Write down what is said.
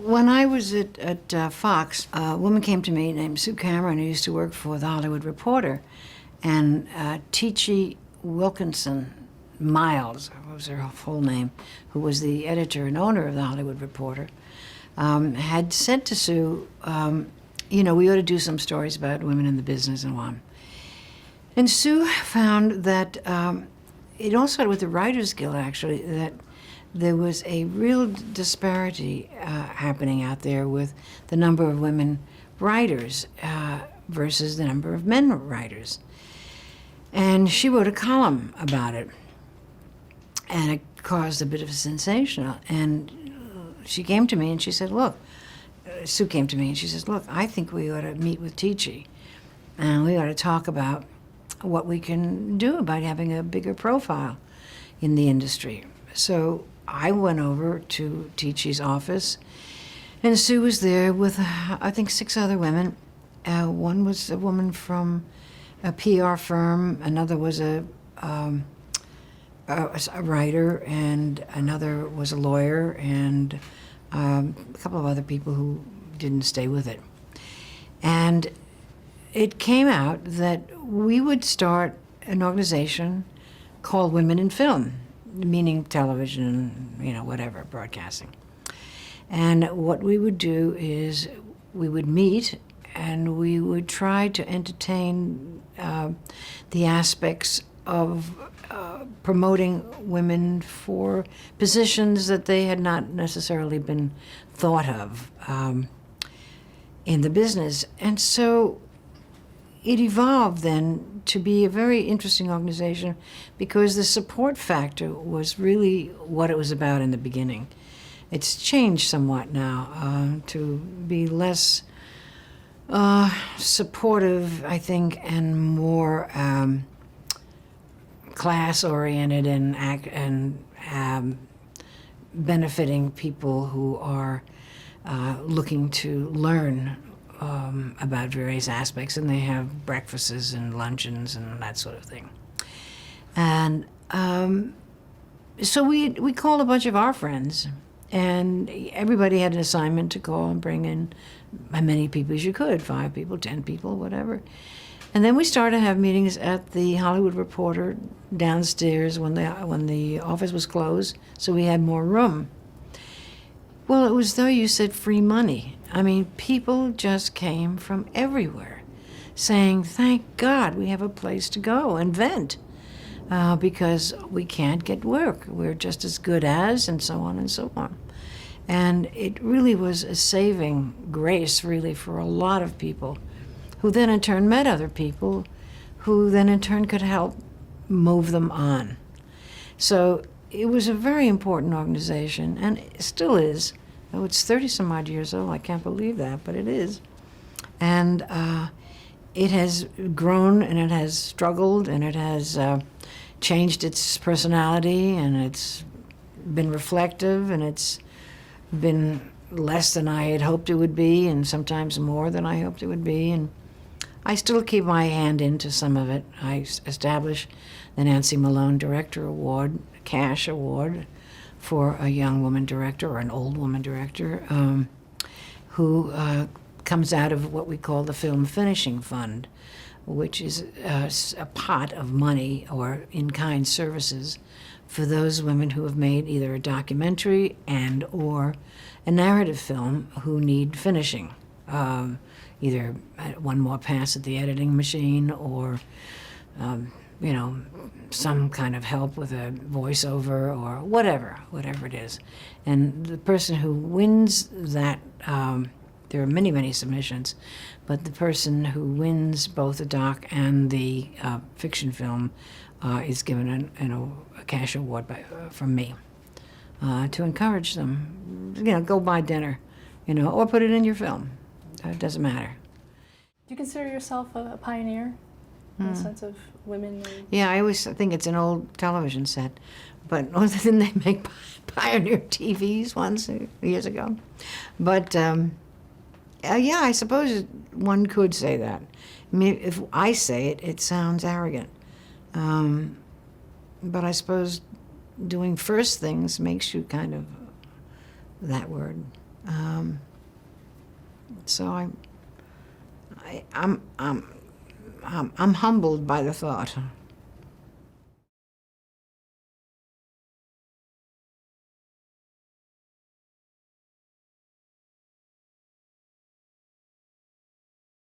when I was at Fox, a woman came to me named Sue Cameron, who used to work for The Hollywood Reporter, and T.G. Wilkinson Miles, what was her full name, who was the editor and owner of The Hollywood Reporter, had said to Sue, we ought to do some stories about women in the business and on. And Sue found that it all started with the Writers Guild, actually, that there was a real disparity happening out there with the number of women writers versus the number of men writers. And she wrote a column about it, and it caused a bit of a sensation. And she came to me and she said, look, Sue came to me and she says, look, I think we ought to meet with Tichy, and we ought to talk about what we can do about having a bigger profile in the industry. So I went over to Tichy's office, and Sue was there with, I think, 6 other women. One was a woman from a PR firm, another was a writer, and another was a lawyer, and a couple of other people who didn't stay with it. And it came out that we would start an organization called Women in Film, meaning television, whatever, broadcasting. And what we would do is we would meet and we would try to entertain the aspects of promoting women for positions that they had not necessarily been thought of in the business. And so it evolved then to be a very interesting organization because the support factor was really what it was about in the beginning. It's changed somewhat now to be less supportive, I think, and more class-oriented and benefiting people who are looking to learn about various aspects, and they have breakfasts and luncheons and that sort of thing. And so we called a bunch of our friends, and everybody had an assignment to call and bring in as many people as you could, 5 people, 10 people, whatever. And then we started to have meetings at the Hollywood Reporter downstairs when the office was closed, so we had more room. Well, it was though you said free money. I mean, people just came from everywhere saying, thank God we have a place to go and vent because we can't get work. We're just as good as, and so on and so on. And it really was a saving grace, really, for a lot of people who then in turn met other people who then in turn could help move them on. So it was a very important organization, and it still is. Oh, it's 30-some odd years old. I can't believe that, but it is. And it has grown, and it has struggled, and it has changed its personality, and it's been reflective, and it's been less than I had hoped it would be, and sometimes more than I hoped it would be. And I still keep my hand into some of it. I established the Nancy Malone Director Award, cash award, for a young woman director or an old woman director who comes out of what we call the Film Finishing Fund, which is a pot of money or in-kind services for those women who have made either a documentary and or a narrative film who need finishing, either one more pass at the editing machine or some kind of help with a voiceover or whatever it is. And the person who wins that, there are many, many submissions, but the person who wins both the doc and the fiction film is given a cash award from me to encourage them. Go buy dinner, or put it in your film. It doesn't matter. Do you consider yourself a pioneer in the sense of women? Yeah, I always think it's an old television set, but didn't they make Pioneer TVs once years ago? But yeah, I suppose one could say that. I mean, if I say it, it sounds arrogant. But I suppose doing first things makes you kind of that word. So I'm humbled by the thought.